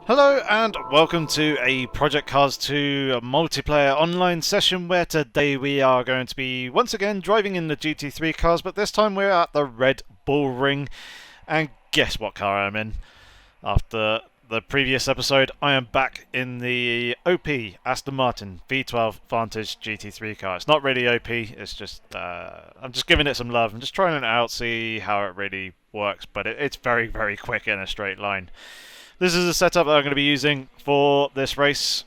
Hello and welcome to a Project Cars 2 multiplayer online session where today we are going to be once again driving in the GT3 cars, but this time we're at the Red Bull Ring. And guess what car I'm in? After the previous episode, I am back in the OP Aston Martin V12 Vantage GT3 car. It's not really OP, it's just, I'm just giving it some love. I'm just trying it out, see how it really works, but it's very, very quick in a straight line. This is a setup that I'm going to be using for this race.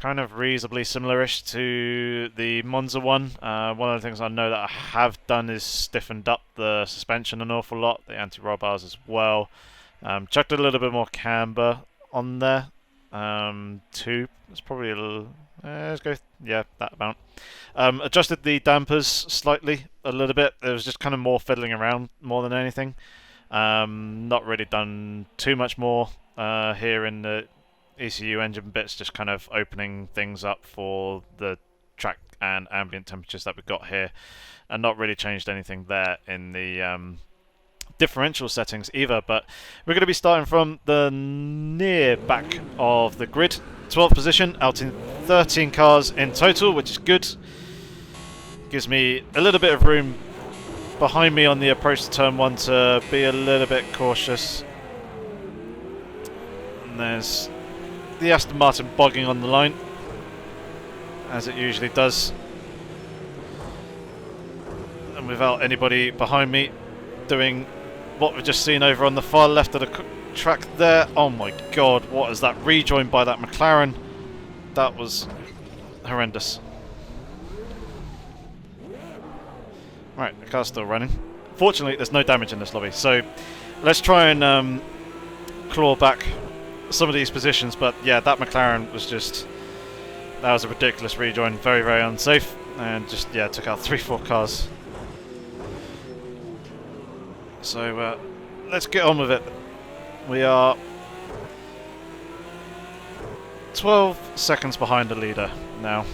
Kind of reasonably similar-ish to the Monza one. One of the things I know that I have done is stiffened up the suspension an awful lot, the anti-roll bars as well. Chucked a little bit more camber on there. Too. It's probably a little... let's go... yeah, that amount. Adjusted the dampers slightly, a little bit. It was just kind of more fiddling around more than anything. Not really done too much more here in the ECU engine bits, just kind of opening things up for the track and ambient temperatures that we've got here, and not really changed anything there in the differential settings either. But we're going to be starting from the near back of the grid, 12th position, out in 13 cars in total, which is good. Gives me a little bit of room behind me on the approach to turn 1 to be a little bit cautious. And there's the Aston Martin bogging on the line, as it usually does. And without anybody behind me doing what we've just seen over on the far left of the track there. Oh my god, what is that rejoin by that McLaren? That was horrendous. Right, the car's still running. Fortunately, there's no damage in this lobby, so let's try and claw back some of these positions. But yeah, that McLaren was just... that was a ridiculous rejoin, very, very unsafe, and just, yeah, took out 3-4 cars. So let's get on with it. We are 12 seconds behind the leader now.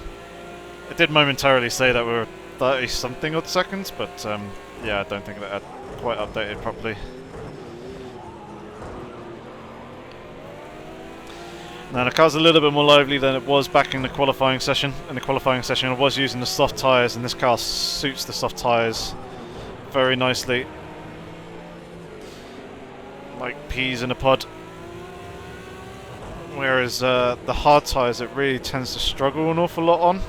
It did momentarily say that we were 30-something odd seconds, but yeah, I don't think that had quite updated properly. Now the car's a little bit more lively than it was back in the qualifying session. In the qualifying session I was using the soft tyres, and this car suits the soft tyres very nicely. Like peas in a pod. Whereas the hard tyres it really tends to struggle an awful lot on.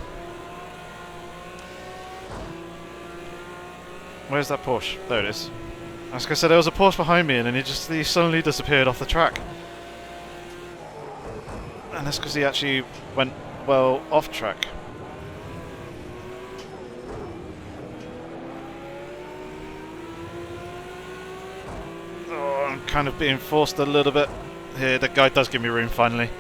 Where's that Porsche? There it is. As I said, there was a Porsche behind me, and then he suddenly disappeared off the track. And that's because he actually went well off track. Oh, I'm kind of being forced a little bit here. The guy does give me room finally.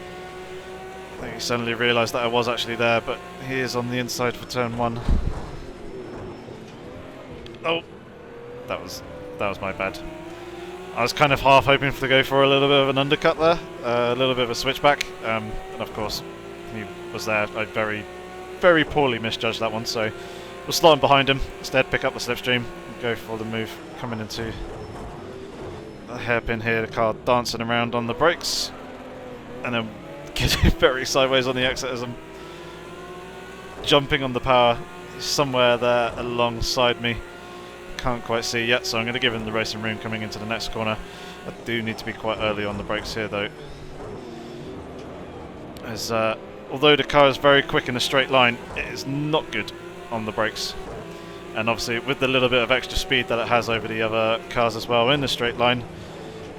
I think he suddenly realised that I was actually there, but he is on the inside for turn 1. Oh, that was my bad. I was kind of half hoping to go for a little bit of an undercut there, a little bit of a switchback, and of course he was there. I very, very poorly misjudged that one, so we'll slot him behind him, instead pick up the slipstream and go for the move coming into the hairpin here. The car dancing around on the brakes, and then getting very sideways on the exit as I'm jumping on the power. He's somewhere there alongside me. Can't quite see yet, so I'm going to give him the racing room coming into the next corner. I do need to be quite early on the brakes here though, as although the car is very quick in a straight line, it is not good on the brakes. And obviously with the little bit of extra speed that it has over the other cars as well in the straight line,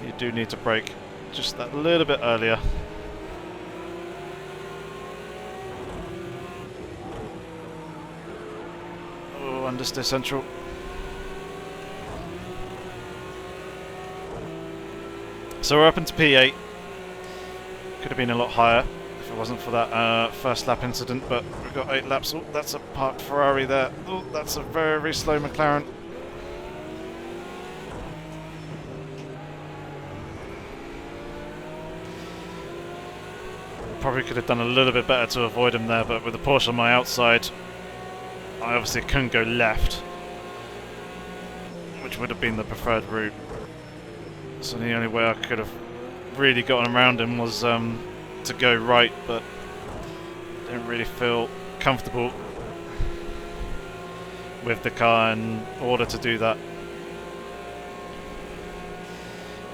you do need to brake just that little bit earlier. Oh, understeer central. So we're up into P8. Could have been a lot higher if it wasn't for that first lap incident, but we've got 8 laps. Oh, that's a parked Ferrari there. Oh, that's a very, very slow McLaren. Probably could have done a little bit better to avoid him there, but with the Porsche on my outside, I obviously couldn't go left, which would have been the preferred route. So the only way I could have really gotten around him was to go right, but didn't really feel comfortable with the car in order to do that.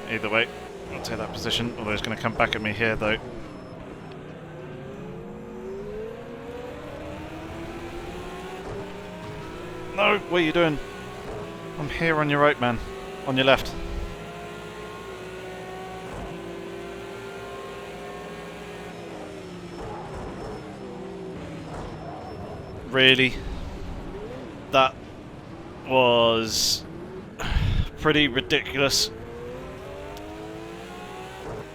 Either way, I'll take that position, although he's going to come back at me here though. No, what are you doing? I'm here on your right, man. On your left. Really? That was pretty ridiculous.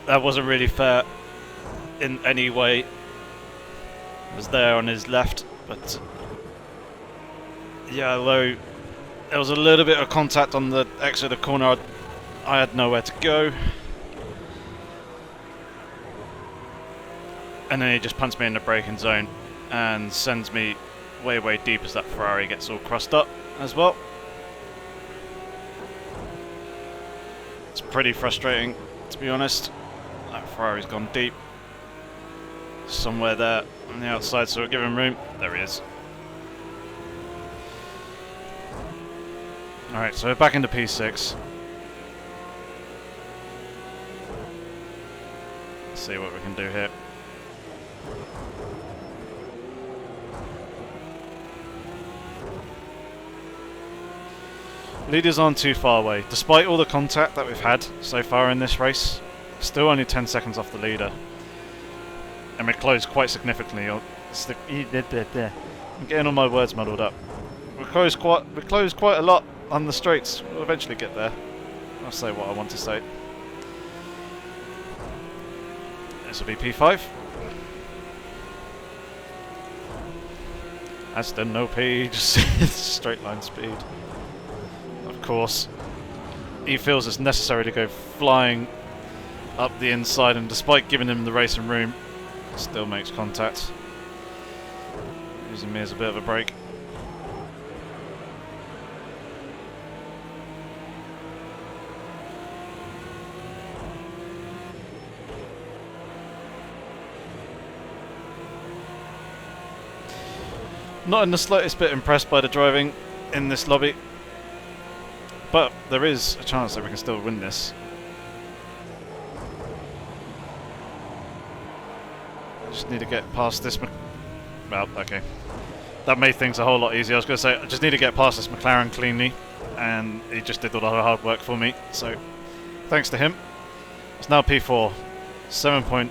That wasn't really fair in any way. I was there on his left, but yeah, although there was a little bit of contact on the exit of the corner, I had nowhere to go. And then he just punts me in the braking zone and sends me way, way deep as that Ferrari gets all crossed up as well. It's pretty frustrating, to be honest. That Ferrari's gone deep. Somewhere there on the outside, so we'll give him room. There he is. Alright, so we're back into P6. Let's see what we can do here. Leaders aren't too far away. Despite all the contact that we've had so far in this race, still only 10 seconds off the leader. And we're close quite significantly. I'm getting all my words muddled up. We're close quite a lot on the straights. We'll eventually get there. I'll say what I want to say. This will be P5. Aston, OP, just straight line speed. Of course, he feels it's necessary to go flying up the inside, and despite giving him the racing room, still makes contact, using me as a bit of a brake. Not in the slightest bit impressed by the driving in this lobby, but there is a chance that we can still win this. I just need to get past this. Well, okay. That made things a whole lot easier. I was going to say, I just need to get past this McLaren cleanly, and he just did all the hard work for me. So, thanks to him. It's now P4. 7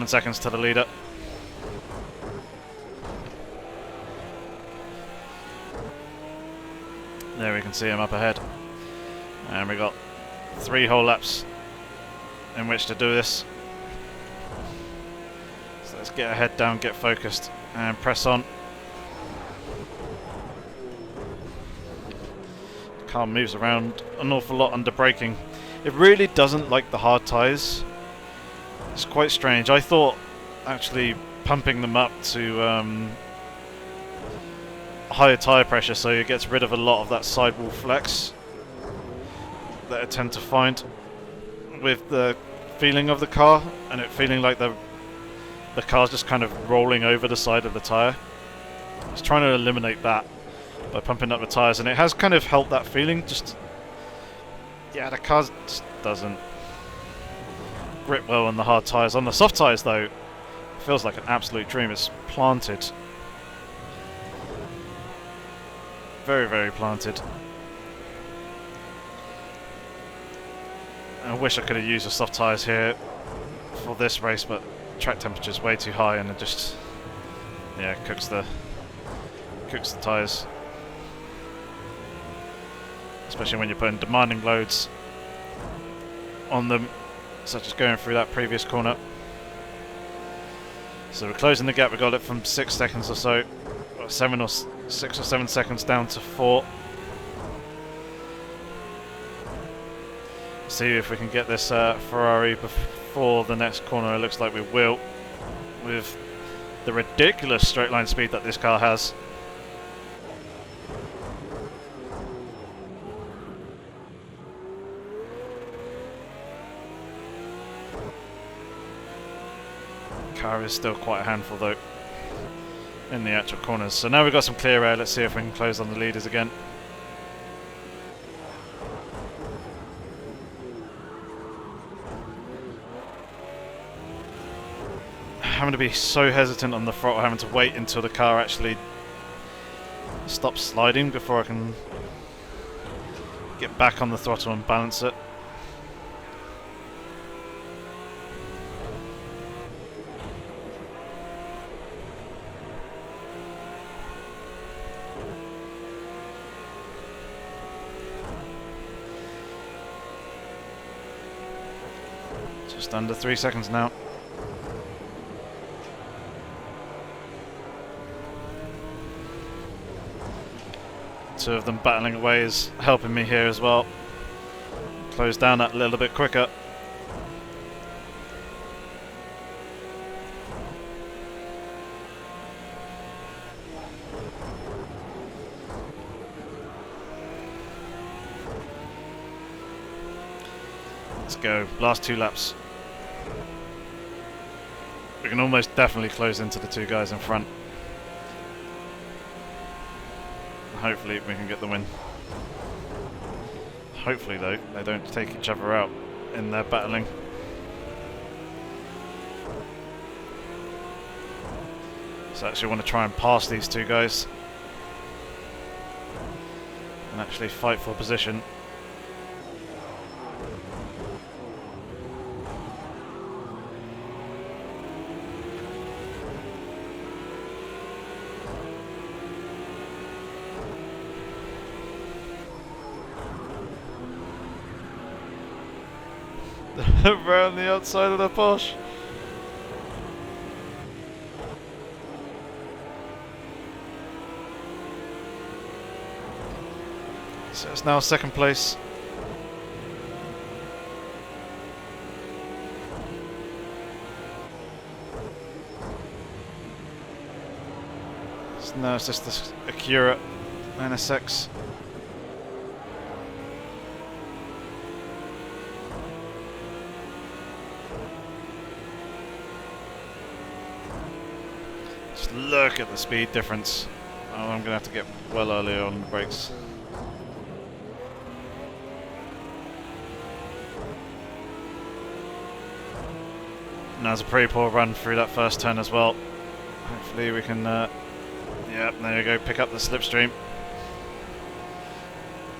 seconds to the leader. There we can see him up ahead. And we got 3 whole laps in which to do this. So let's get our head down, get focused, and press on. The car moves around an awful lot under braking. It really doesn't like the hard tyres. It's quite strange. I thought actually pumping them up to higher tyre pressure, so it gets rid of a lot of that sidewall flex that I tend to find with the feeling of the car, and it feeling like the car's just kind of rolling over the side of the tyre. I was trying to eliminate that by pumping up the tyres, and it has kind of helped that feeling. Just, yeah, the car just doesn't grip well on the hard tyres. On the soft tyres though, it feels like an absolute dream. It's planted. Very, very planted. I wish I could have used the soft tyres here for this race, but track temperature's way too high, and it just, yeah, cooks the tyres. Especially when you're putting demanding loads on them, such as going through that previous corner. So we're closing the gap. We got it from 6 seconds or so, 6 or 7 seconds down to 4. See if we can get this Ferrari before the next corner. It looks like we will, with the ridiculous straight line speed that this car has. car is still quite a handful though in the actual corners. So now we've got some clear air. Let's see if we can close on the leaders again. Having to be so hesitant on the throttle, having to wait until the car actually stops sliding before I can get back on the throttle and balance it. Just under 3 seconds now. Two of them battling away is helping me here as well. Close down that a little bit quicker. Let's go. Last 2 laps. We can almost definitely close into the 2 guys in front. Hopefully we can get the win. Hopefully though, they don't take each other out in their battling. So I actually want to try and pass these 2 guys and actually fight for position. Around the outside of the Porsche. So it's now 2nd place. So now it's just this Acura NSX. Look at the speed difference. Oh, I'm going to have to get well earlier on the brakes. And that's a pretty poor run through that first turn as well. Hopefully we can, yep, there you go, pick up the slipstream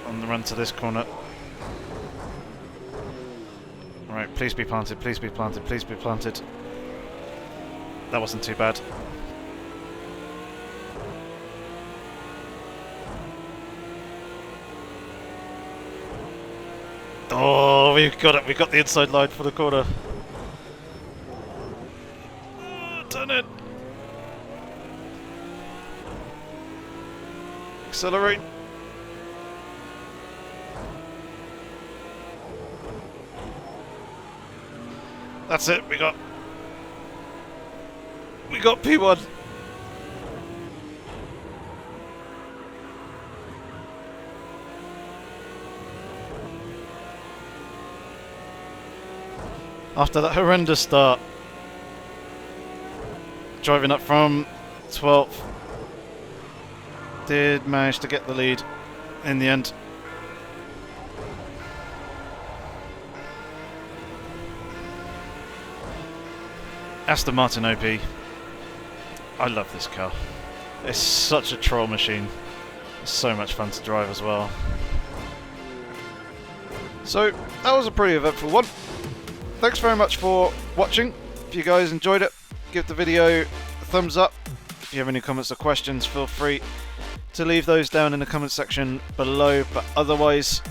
on the run to this corner. Alright, please be planted, please be planted, please be planted. That wasn't too bad. Oh, we've got it. We've got the inside line for the corner. Oh, turn it. Accelerate. That's it. We got P1. After that horrendous start, driving up from 12th, did manage to get the lead in the end. Aston Martin OP. I love this car. It's such a troll machine. It's so much fun to drive as well. So that was a pretty eventful one. Thanks very much for watching. If you guys enjoyed it, give the video a thumbs up. If you have any comments or questions, feel free to leave those down in the comment section below. But otherwise,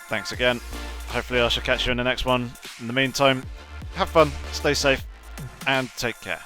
thanks again. Hopefully I shall catch you in the next one. In the meantime, have fun, stay safe, and take care.